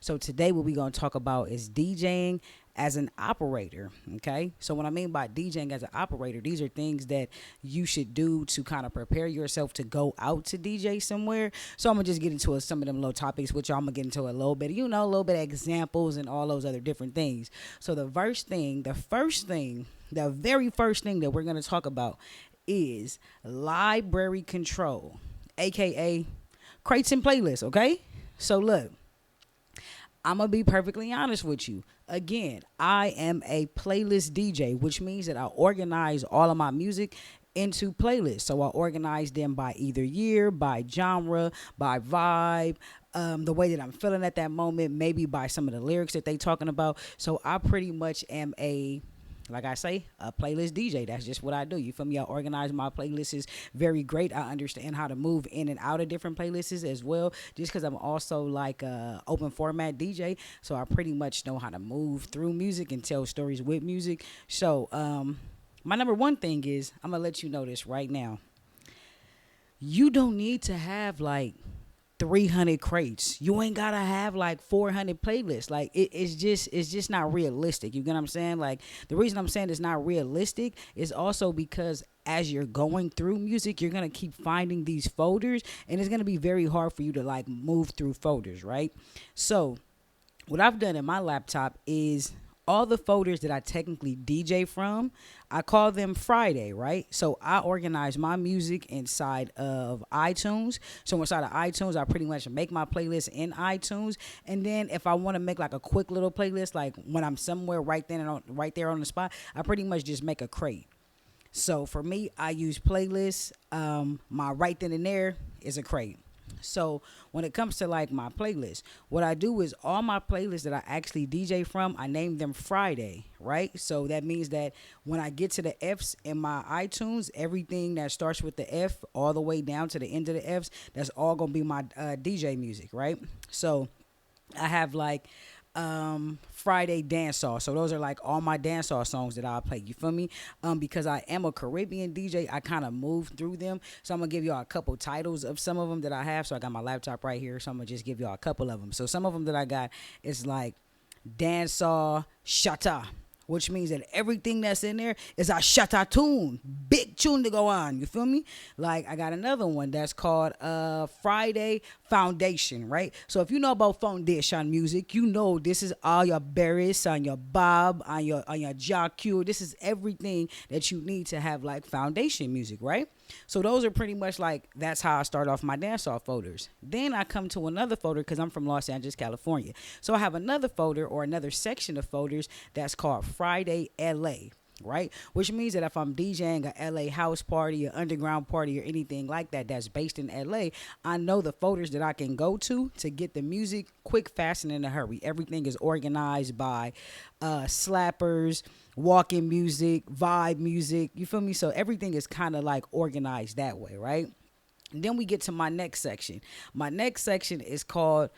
So today what we're going to talk about is DJing as an operator. Okay, so what I mean by DJing as an operator, these are things that you should do to kind of prepare yourself to go out to DJ somewhere. So I'm gonna just get into some of them little topics, which I'm gonna get into a little bit, a little bit of examples and all those other different things. So the very first thing that we're gonna talk about is library control, aka crates and playlists. Okay, so look, I'm going to be perfectly honest with you. Again, I am a playlist DJ, which means that I organize all of my music into playlists. So I organize them by either year, by genre, by vibe, the way that I'm feeling at that moment, maybe by some of the lyrics that they talking about. So I pretty much am like I say, a playlist DJ. That's just what I do. You feel me? I organize my playlists is very great. I understand how to move in and out of different playlists as well, just because I'm also like a open format DJ. So I pretty much know how to move through music and tell stories with music. So my number one thing is, I'm going to let you know this right now. You don't need to have like 300 crates. You ain't gotta have like 400 playlists. Like it's just not realistic. You get what I'm saying? Like the reason I'm saying it's not realistic is also because as you're going through music, you're gonna keep finding these folders, and it's gonna be very hard for you to like move through folders, right? So what I've done in my laptop is all the folders that I technically DJ from, I call them Friday, right? So I organize my music inside of iTunes. So inside of iTunes, I pretty much make my playlist in iTunes. And then if I want to make like a quick little playlist, like when I'm somewhere right there on the spot, I pretty much just make a crate. So for me, I use playlists. My right then and there is a crate. So when it comes to like my playlist, what I do is all my playlists that I actually DJ from, I name them Friday, right? So that means that when I get to the F's in my iTunes, everything that starts with the F all the way down to the end of the F's, that's all gonna be my DJ music, right? So I have like Friday dancehall. So those are like all my dancehall songs that I play. You feel me? Because I am a Caribbean DJ, I kind of move through them. So I'm gonna give y'all a couple titles of some of them that I have. So I got my laptop right here. So I'm gonna just give y'all a couple of them. So some of them that I got is like dancehall shata, which means that everything that's in there is a shata tune, big tune to go on. You feel me? Like I got another one that's called Friday Foundation, right? So if you know about foundation music, you know this is all your Barris on your Bob on your Jaw Q. This is everything that you need to have like foundation music, right? So those are pretty much like that's how I start off my dancehall folders. Then I come to another folder because I'm from Los Angeles, California. So I have another folder or another section of folders that's called Friday LA, right? Which means that if I'm DJing a LA house party, or underground party, or anything like that that's based in LA, I know the folders that I can go to get the music quick, fast, and in a hurry. Everything is organized by slappers, walking music, vibe music. You feel me? So everything is kind of like organized that way, right? Then we get to my next section. My next section is called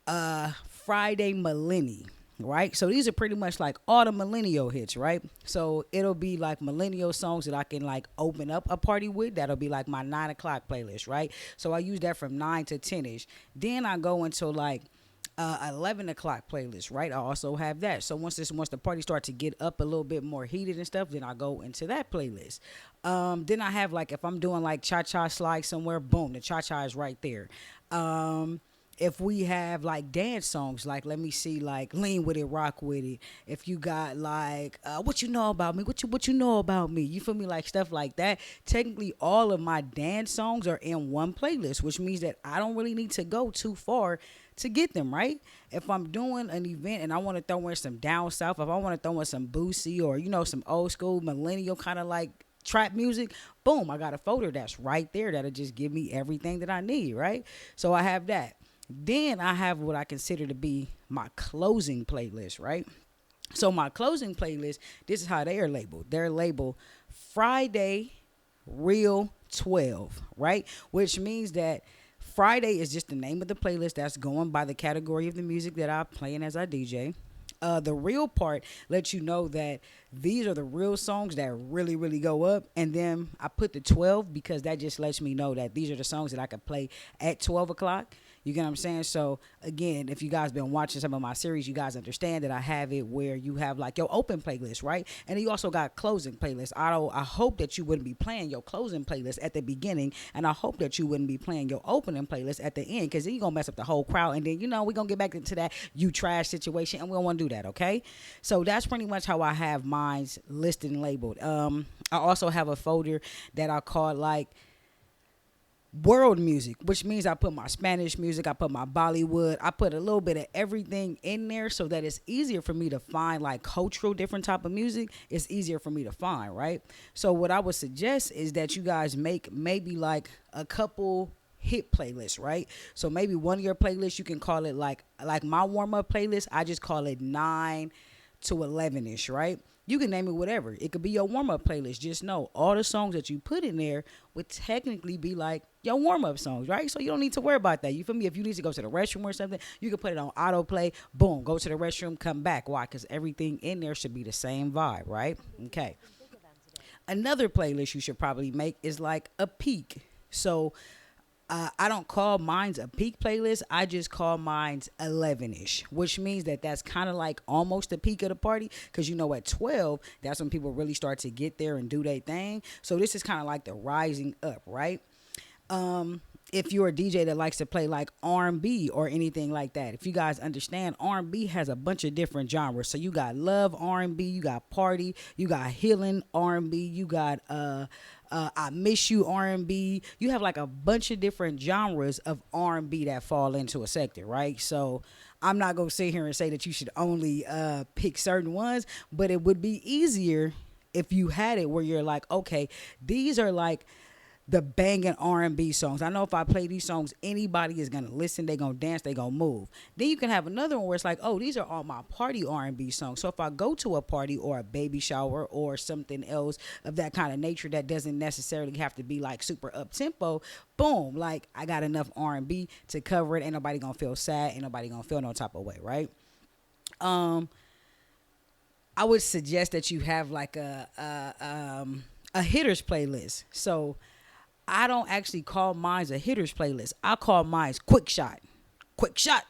Friday Millennium, right? So these are pretty much like all the millennial hits, right? So it'll be like millennial songs that I can like open up a party with. That'll be like my 9 o'clock playlist, right? So I use that from 9 to 10ish. Then I go into like 11 o'clock playlist, right? I also have that. So once the party starts to get up a little bit more heated and stuff, then I go into that playlist. Then I have like if I'm doing like cha-cha slide somewhere, boom, the cha-cha is right there. If we have like dance songs, like let me see, like lean with it, rock with it. If you got like what you know about me, what you know about me, you feel me, like stuff like that. Technically, all of my dance songs are in one playlist, which means that I don't really need to go too far to get them, right? If I'm doing an event and I want to throw in some down south, if I want to throw in some Boosie or some old school millennial kind of like trap music, boom, I got a folder that's right there that'll just give me everything that I need, right? So I have that. Then I have what I consider to be my closing playlist, right? So my closing playlist, this is how they are labeled. They're labeled Friday Real 12, right? Which means that Friday is just the name of the playlist that's going by the category of the music that I'm playing as I DJ. The real part lets you know that these are the real songs that really, really go up. And then I put the 12 because that just lets me know that these are the songs that I could play at 12 o'clock. You get what I'm saying? So again, if you guys been watching some of my series, you guys understand that I have it where you have like your open playlist, right? And then you also got closing playlists. I hope that you wouldn't be playing your closing playlist at the beginning, and I hope that you wouldn't be playing your opening playlist at the end, because then you're gonna mess up the whole crowd, and then we're gonna get back into that you trash situation, and we don't want to do that, okay? So that's pretty much how I have mine's listed and labeled. I also have a folder that I call like world music, which means I put my Spanish music, I put my Bollywood, I put a little bit of everything in there so that it's easier for me to find like cultural different type of music. It's easier for me to find, right? So what I would suggest is that you guys make maybe like a couple hit playlists, right? So maybe one of your playlists you can call it like my warm-up playlist, I just call it 9 to 11 ish, right? You can name it whatever. It could be your warm up playlist. Just know all the songs that you put in there would technically be like your warm up songs, right? So you don't need to worry about that. You feel me? If you need to go to the restroom or something, you can put it on autoplay. Boom, go to the restroom, come back. Why? Because everything in there should be the same vibe, right? Okay. Another playlist you should probably make is like a peak. So I don't call mine's a peak playlist. I just call mine's 11-ish, which means that that's kind of like almost the peak of the party, because at 12, that's when people really start to get there and do their thing. So this is kind of like the rising up, right? If you're a DJ that likes to play like R&B or anything like that, if you guys understand, R&B has a bunch of different genres. So you got love R&B, you got party, you got healing R&B, you got I miss you R&B. You have like a bunch of different genres of R&B that fall into a sector, right? So I'm not gonna sit here and say that you should only pick certain ones, but it would be easier if you had it where you're like, okay, these are like the banging R&B songs. I know if I play these songs, anybody is going to listen, they going to dance, they going to move. Then you can have another one where it's like, oh, these are all my party R&B songs. So if I go to a party or a baby shower or something else of that kind of nature that doesn't necessarily have to be like super up tempo, boom, like I got enough R&B to cover it. Ain't nobody going to feel sad, ain't nobody going to feel no type of way, right? I would suggest that you have like a hitters playlist. So I don't actually call mine a hitters playlist. I call mine quick shot. Quick shot.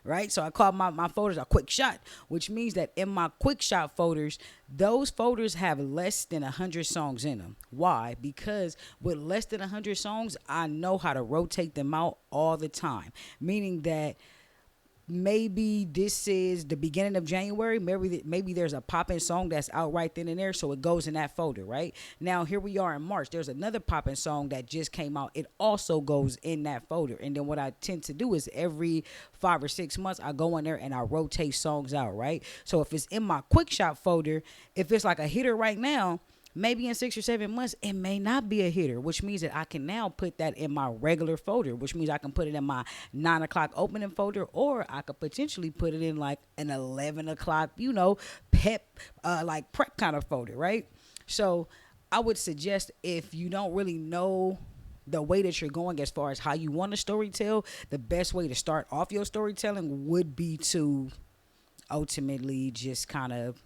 Right? So I call my folders a quick shot, which means that in my quick shot folders, those folders have less than 100 songs in them. Why? Because with less than 100 songs, I know how to rotate them out all the time. Meaning that maybe this is the beginning of January. Maybe there's a poppin' song that's out right then and there, so it goes in that folder, right? Now, here we are in March. There's another poppin' song that just came out. It also goes in that folder. And then what I tend to do is every 5 or 6 months, I go in there and I rotate songs out, right? So if it's in my quick shot folder, if it's like a hitter right now, maybe in 6 or 7 months, it may not be a hitter, which means that I can now put that in my regular folder, which means I can put it in my 9 o'clock opening folder, or I could potentially put it in like an 11 o'clock, pep, like prep kind of folder, right? So I would suggest, if you don't really know the way that you're going as far as how you want to storytell, the best way to start off your storytelling would be to ultimately just kind of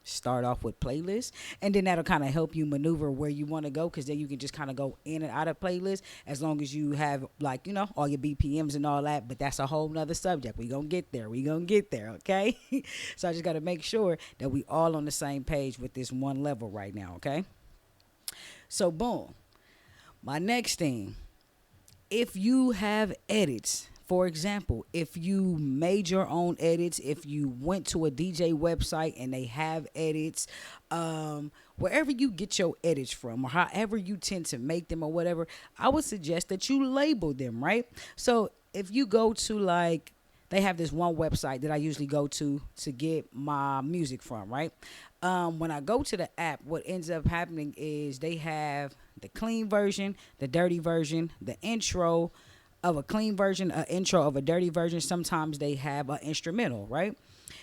start off with playlists, and then that'll kind of help you maneuver where you want to go, because then you can just kind of go in and out of playlists as long as you have like all your BPMs and all that. But that's a whole nother subject. We gonna get there, okay? So I just got to make sure that we all on the same page with this one level right now, okay? So boom, my next thing, if you have edits, for example, if you made your own edits, if you went to a DJ website and they have edits, wherever you get your edits from or however you tend to make them or whatever, I would suggest that you label them, right? So if you go to they have this one website that I usually go to get my music from, right? When I go to the app, what ends up happening is they have the clean version, the dirty version, the intro of a clean version, an intro of a dirty version. Sometimes they have an instrumental, right?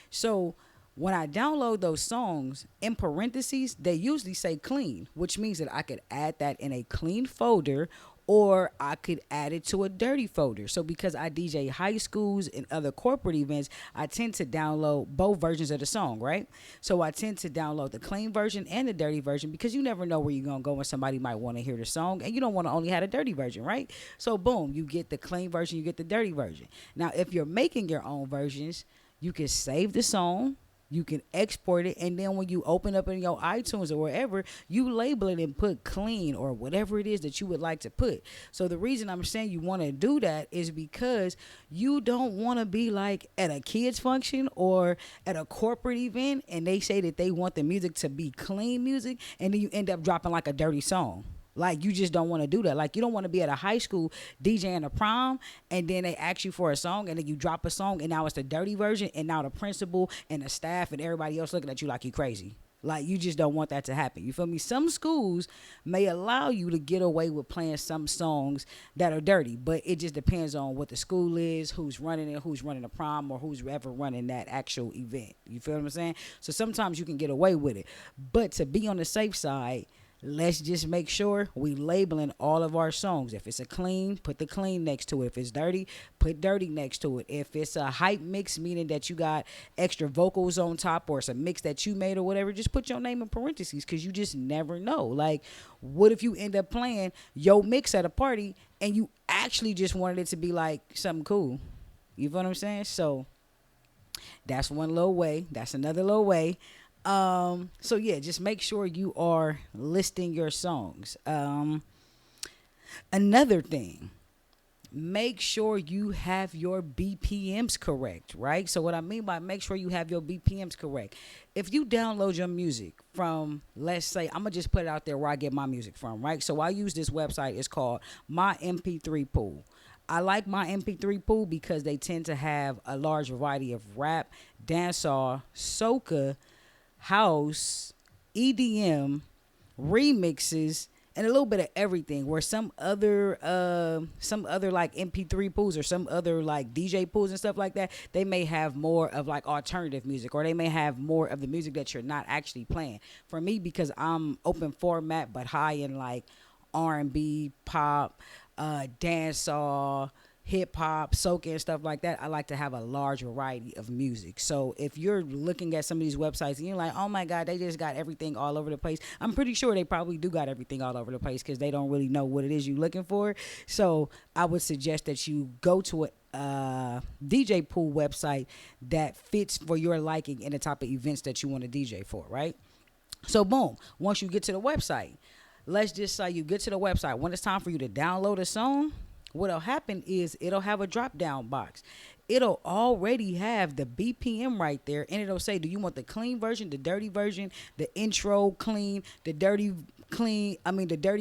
So when I download those songs, in parentheses, they usually say clean, which means that I could add that in a clean folder, or I could add it to a dirty folder. So because I DJ high schools and other corporate events, I tend to download both versions of the song, right? So I tend to download the clean version and the dirty version because you never know where you're going to go when somebody might want to hear the song and you don't want to only have a dirty version, right? So boom, you get the clean version, you get the dirty version. Now, if you're making your own versions, you can save the song, you can export it, and then when you open up in your iTunes or wherever, you label it and put clean or whatever it is that you would like to put. So the reason I'm saying you want to do that is because you don't want to be like at a kids function or at a corporate event and they say that they want the music to be clean music and then you end up dropping like a dirty song. Like, you just don't want to do that. Like, you don't want to be at a high school DJing a prom and then they ask you for a song and then you drop a song and now it's the dirty version and now the principal and the staff and everybody else looking at you like you crazy. Like, you just don't want that to happen. You feel me? Some schools may allow you to get away with playing some songs that are dirty, but it just depends on what the school is, who's running it, who's running the prom, or who's ever running that actual event. You feel what I'm saying? So sometimes you can get away with it. But to be on the safe side, let's just make sure we labeling all of our songs. If it's a clean, put the clean next to it. If it's dirty, put dirty next to it. If it's a hype mix, meaning that you got extra vocals on top, or it's a mix that you made or whatever, just put your name in parentheses because you just never know. Like, what if you end up playing your mix at a party and you actually just wanted it to be like something cool? You feel what I'm saying? So that's one little way. That's another little way. So yeah, just make sure you are listing your songs. Another thing, make sure you have your BPMs correct, right? So what I mean by make sure you have your BPMs correct. If you download your music from, let's say, I'm gonna just put it out there where I get my music from, right? So I use this website. It's called My MP3 Pool. I like My MP3 Pool because they tend to have a large variety of rap, dancehall, soca, house, EDM, remixes, and a little bit of everything. Where some other like MP3 pools or some other like DJ pools and stuff like that, they may have more of like alternative music, or they may have more of the music that you're not actually playing. For me, because I'm open format but high in like R&B, pop, dancehall, hip hop, soca, and stuff like that, I like to have a large variety of music. So if you're looking at some of these websites and you're like, oh my God, they just got everything all over the place, I'm pretty sure they probably do got everything all over the place because they don't really know what it is you're looking for. So I would suggest that you go to a DJ pool website that fits for your liking and the type of events that you want to DJ for, right? So boom, once you get to the website, let's just say you get to the website. When it's time for you to download a song, what'll happen is it'll have a drop down box. It'll already have the BPM right there, and it'll say, do you want the clean version, the dirty version, the intro clean, the dirty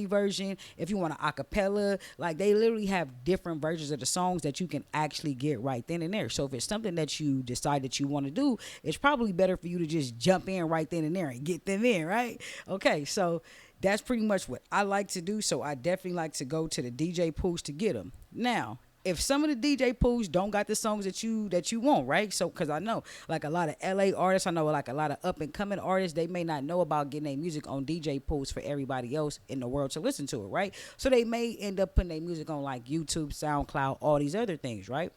version, if you want an acapella. Like, they literally have different versions of the songs that you can actually get right then and there. So if it's something that you decide that you want to do, it's probably better for you to just jump in right then and there and get them in, right? Okay, so that's pretty much what I like to do. So I definitely like to go to the DJ pools to get them. Now, if some of the DJ pools don't got the songs that you want, right? So, because I know like a lot of LA artists, I know like a lot of up and coming artists, they may not know about getting their music on DJ pools for everybody else in the world to listen to it, right? So they may end up putting their music on like YouTube, SoundCloud, all these other things, right?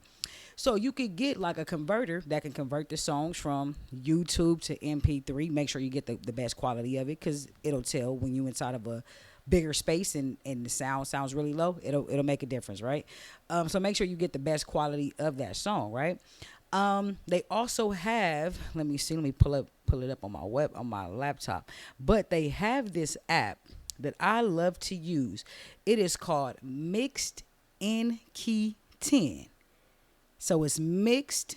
So you could get like a converter that can convert the songs from YouTube to MP3. Make sure you get the best quality of it, because it'll tell when you inside of a bigger space and the sound sounds really low. It'll make a difference, right? So make sure you get the best quality of that song, right? They also have, let me pull it up on my laptop. But they have this app that I love to use. It is called Mixed in Key 10. So it's mixed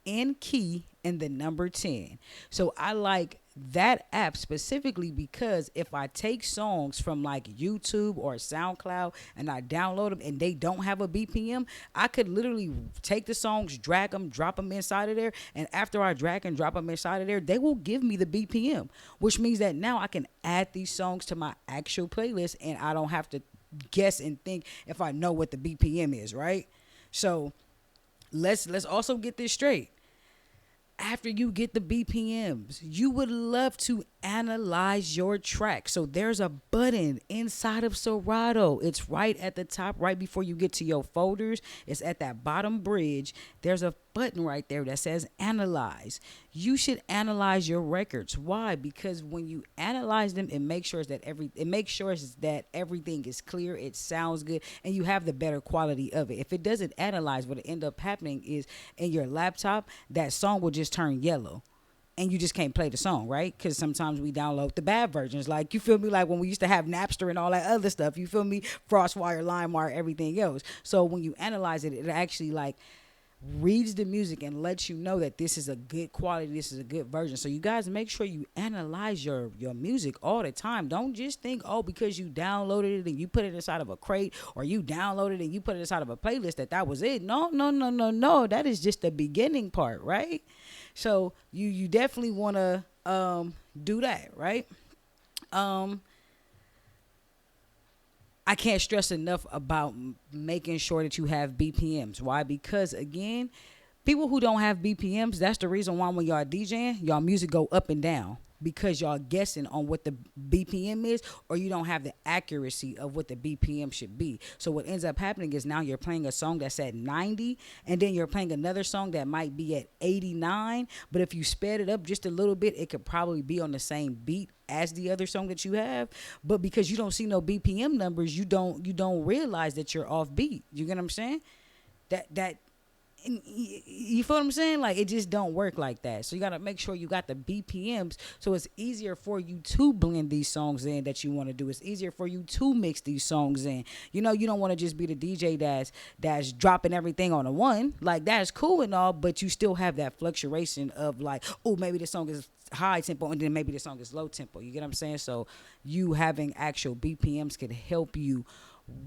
in key and the number 10. So I like that app specifically because if I take songs from like YouTube or SoundCloud and I download them and they don't have a BPM, I could literally take the songs, drag them, drop them inside of there. And after I drag and drop them inside of there, they will give me the BPM, which means that now I can add these songs to my actual playlist and I don't have to guess and think if I know what the BPM is, right? So let's also get this straight. After you get the BPMs, you would love to analyze your track. So there's a button inside of Serato. It's right at the top, right before you get to your folders. It's at that bottom bridge. There's a button right there that says analyze. You should analyze your records. Why? Because when you analyze them, it makes sure that everything is clear, it sounds good, and you have the better quality of it. If it doesn't analyze, what end up happening is in your laptop, that song will just turn yellow and you just can't play the song, right? Because sometimes we download the bad versions. Like, you feel me? Like when we used to have Napster and all that other stuff, you feel me? Frostwire, LimeWire, everything else. So when you analyze it, it actually like reads the music and lets you know that this is a good quality, this is a good version. So you guys make sure you analyze your music all the time. Don't just think, oh, because you downloaded it and you put it inside of a crate, or you downloaded it and you put it inside of a playlist, that was it. No. That is just the beginning part, right? So you definitely want to do that, right? I can't stress enough about making sure that you have BPMs. Why? Because again, people who don't have BPMs, that's the reason why when y'all DJing, y'all music go up and down, because y'all guessing on what the BPM is, or you don't have the accuracy of what the BPM should be. So what ends up happening is now you're playing a song that's at 90, and then you're playing another song that might be at 89, but if you sped it up just a little bit, it could probably be on the same beat as the other song that you have. But because you don't see no BPM numbers, you don't realize that you're off beat. You get what I'm saying? That you feel what I'm saying? Like, it just don't work like that. So you got to make sure you got the BPMs, so it's easier for you to blend these songs in that you want to do. It's easier for you to mix these songs in. You know, you don't want to just be the DJ that's dropping everything on a one. Like, that's cool and all, but you still have that fluctuation of like, oh, maybe this song is high tempo and then maybe the song is low tempo. You get what I'm saying? So you having actual BPMs could help you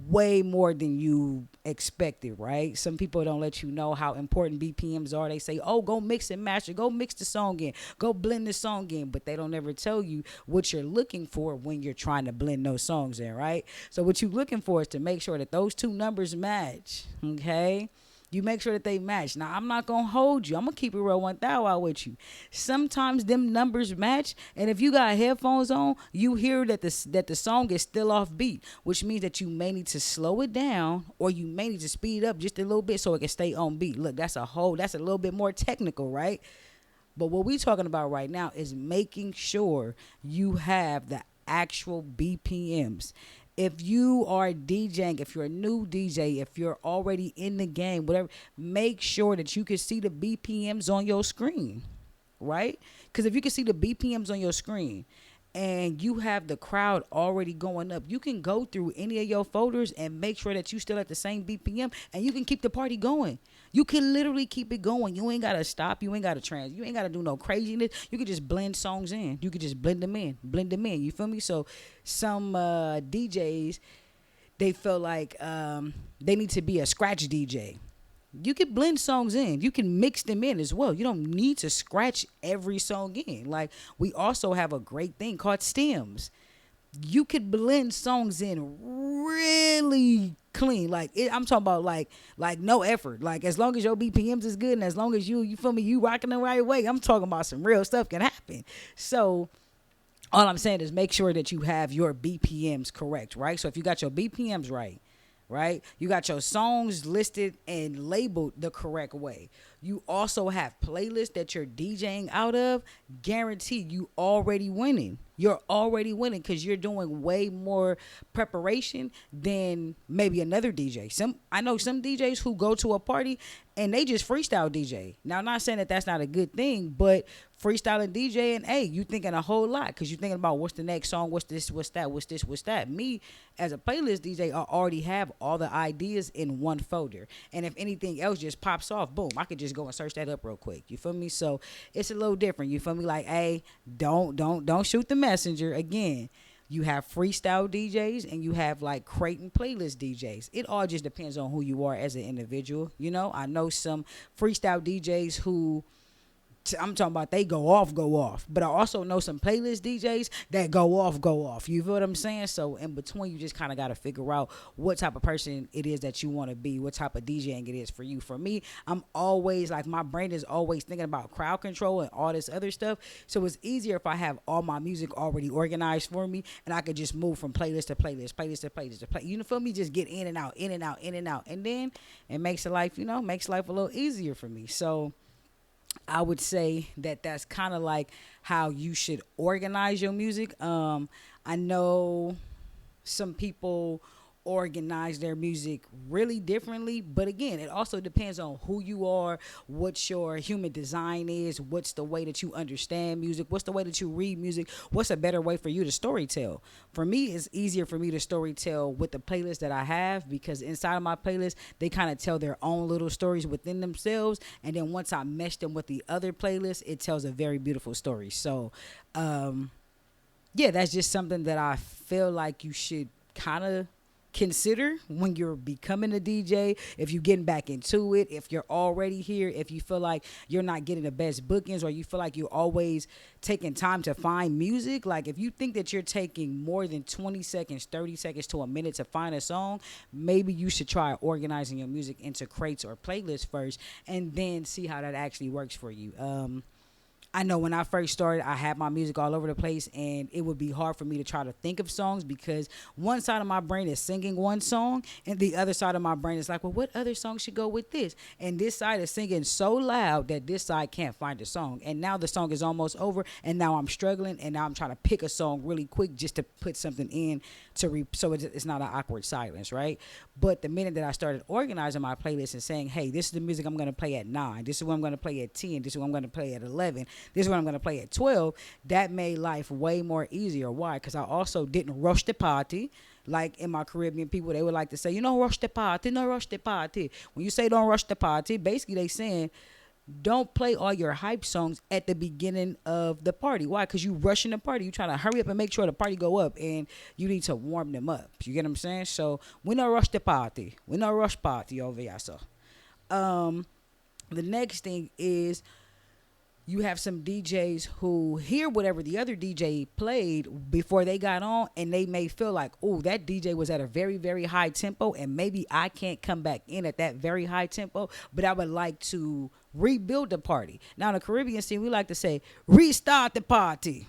way more than you expected, right? Some people don't let you know how important BPMs are. They say, oh, go mix and match it, go mix the song in, go blend the song in, but they don't ever tell you what you're looking for when you're trying to blend those songs in, right? So what you're looking for is to make sure that those two numbers match, okay? You make sure that they match. Now, I'm not going to hold you. I'm going to keep it real 1,000 with you. Sometimes them numbers match, and if you got headphones on, you hear that the song is still off beat, which means that you may need to slow it down, or you may need to speed it up just a little bit so it can stay on beat. Look, that's a little bit more technical, right? But what we're talking about right now is making sure you have the actual BPMs. If you are DJing, if you're a new DJ, if you're already in the game, whatever, make sure that you can see the BPMs on your screen, right? Because if you can see the BPMs on your screen and you have the crowd already going up, you can go through any of your folders and make sure that you still at the same BPM, and you can keep the party going. You can literally keep it going. You ain't got to stop. You ain't got to you ain't got to do no craziness. You can just blend songs in. You can just blend them in. You feel me? So some DJs, they feel like they need to be a scratch DJ. You can blend songs in. You can mix them in as well. You don't need to scratch every song in. Like, we also have a great thing called stems. You could blend songs in really clean. Like, I'm talking about like no effort. Like, as long as your BPMs is good and as long as you feel me, you rocking the right way, I'm talking about some real stuff can happen. So all I'm saying is make sure that you have your BPMs correct, right? So if you got your BPMs right? You got your songs listed and labeled the correct way. You also have playlists that you're DJing out of. Guaranteed you already winning. You're already winning because you're doing way more preparation than maybe another DJ. I know some DJs who go to a party and they just freestyle DJ. Now, I'm not saying that that's not a good thing, but freestyling DJ, and hey, you thinking a whole lot because you're thinking about what's the next song, what's this, what's that, what's this, what's that. Me, as a playlist DJ, I already have all the ideas in one folder. And if anything else just pops off, boom, I could just go and search that up real quick. You feel me? So it's a little different. You feel me? Like, hey, don't shoot the messenger. Again, you have freestyle DJs and you have like crate and playlist DJs. It all just depends on who you are as an individual. You know, I know some freestyle DJs who I'm talking about they go off, go off. But I also know some playlist DJs that go off, go off. You feel what I'm saying? So in between, you just kind of got to figure out what type of person it is that you want to be, what type of DJing it is for you. For me, I'm always like, my brain is always thinking about crowd control and all this other stuff. So it's easier if I have all my music already organized for me, and I could just move from playlist to playlist, playlist to playlist to play. You feel me? Just get in and out, in and out, in and out, and then it makes life, makes life a little easier for me. So I would say that that's kind of like how you should organize your music. I know some people organize their music really differently, but again, it also depends on who you are, what your human design is, what's the way that you understand music, what's the way that you read music, what's a better way for you to storytell. For me, it's easier for me to storytell with the playlist that I have, because inside of my playlist they kind of tell their own little stories within themselves, and then once I mesh them with the other playlist, it tells a very beautiful story. So yeah, that's just something that I feel like you should kind of consider when you're becoming a DJ. If you're getting back into it, if you're already here, if you feel like you're not getting the best bookings, or you feel like you're always taking time to find music, like if you think that you're taking more than 20 seconds, 30 seconds to a minute to find a song, maybe you should try organizing your music into crates or playlists first, and then see how that actually works for you. I know when I first started, I had my music all over the place, and it would be hard for me to try to think of songs, because one side of my brain is singing one song, and the other side of my brain is like, well, what other song should go with this? And this side is singing so loud that this side can't find a song. And now the song is almost over, and now I'm struggling, and now I'm trying to pick a song really quick just to put something in so it's not an awkward silence, right? But the minute that I started organizing my playlist and saying, hey, this is the music I'm going to play at 9, this is what I'm going to play at 10, this is what I'm going to play at 11, this is what I'm going to play at 12, that made life way more easier. Why? Because I also didn't rush the party. Like in my Caribbean people, they would like to say, rush the party, no rush the party. When you say don't rush the party, basically they saying don't play all your hype songs at the beginning of the party. Why? Because you rushing the party. You trying to hurry up and make sure the party go up, and you need to warm them up. You get what I'm saying? So we don't rush the party. We don't rush party over here. So the next thing is, you have some DJs who hear whatever the other DJ played before they got on, and they may feel like, oh, that DJ was at a very, very high tempo, and maybe I can't come back in at that very high tempo, but I would like to rebuild the party. Now, in the Caribbean scene, we like to say, restart the party.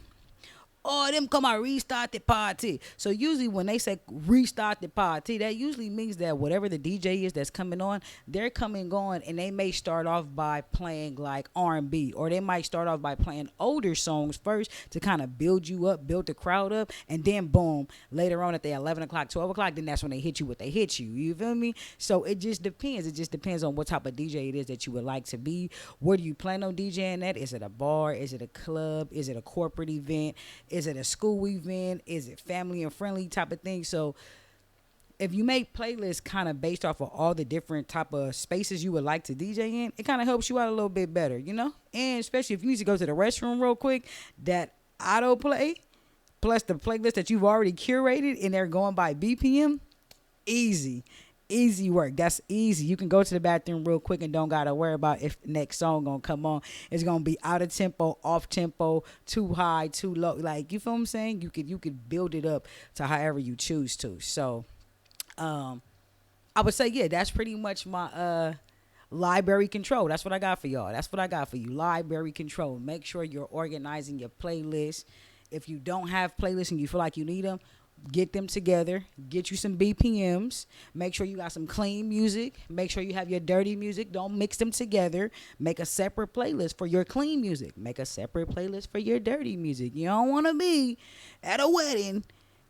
Oh, them come out, restart the party. So usually when they say restart the party, that usually means that whatever the DJ is that's coming on, they're coming on, and they may start off by playing like R&B, or they might start off by playing older songs first to kind of build you up, build the crowd up, and then boom, later on at the 11 o'clock, 12 o'clock, then that's when they hit you what they hit you. You feel me? So it just depends. It just depends on what type of DJ it is that you would like to be. Where do you plan on DJing at? Is it a bar? Is it a club? Is it a corporate event? Is it a school event? Is it family and friendly type of thing? So if you make playlists kind of based off of all the different type of spaces you would like to DJ in, it kind of helps you out a little bit better, And especially if you need to go to the restroom real quick, that autoplay plus the playlist that you've already curated and they're going by BPM, easy work. That's easy. You can go to the bathroom real quick and don't gotta worry about if the next song gonna come on. It's gonna be out of tempo, off tempo, too high, too low. Like, you feel what I'm saying? You could build it up to however you choose to. So I would say, yeah, that's pretty much my library control. That's what I got for y'all. That's what I got for you. Library control. Make sure you're organizing your playlist. If you don't have playlists and you feel like you need them, get them together. Get you some BPMs. Make sure you got some clean music. Make sure you have your dirty music. Don't mix them together. Make a separate playlist for your clean music. Make a separate playlist for your dirty music. You don't want to be at a wedding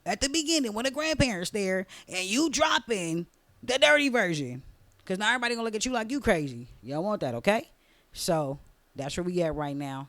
at the beginning when the grandparents there and you dropping the dirty version, because now everybody gonna look at you like you crazy. You don't want that, okay? So that's where we at right now.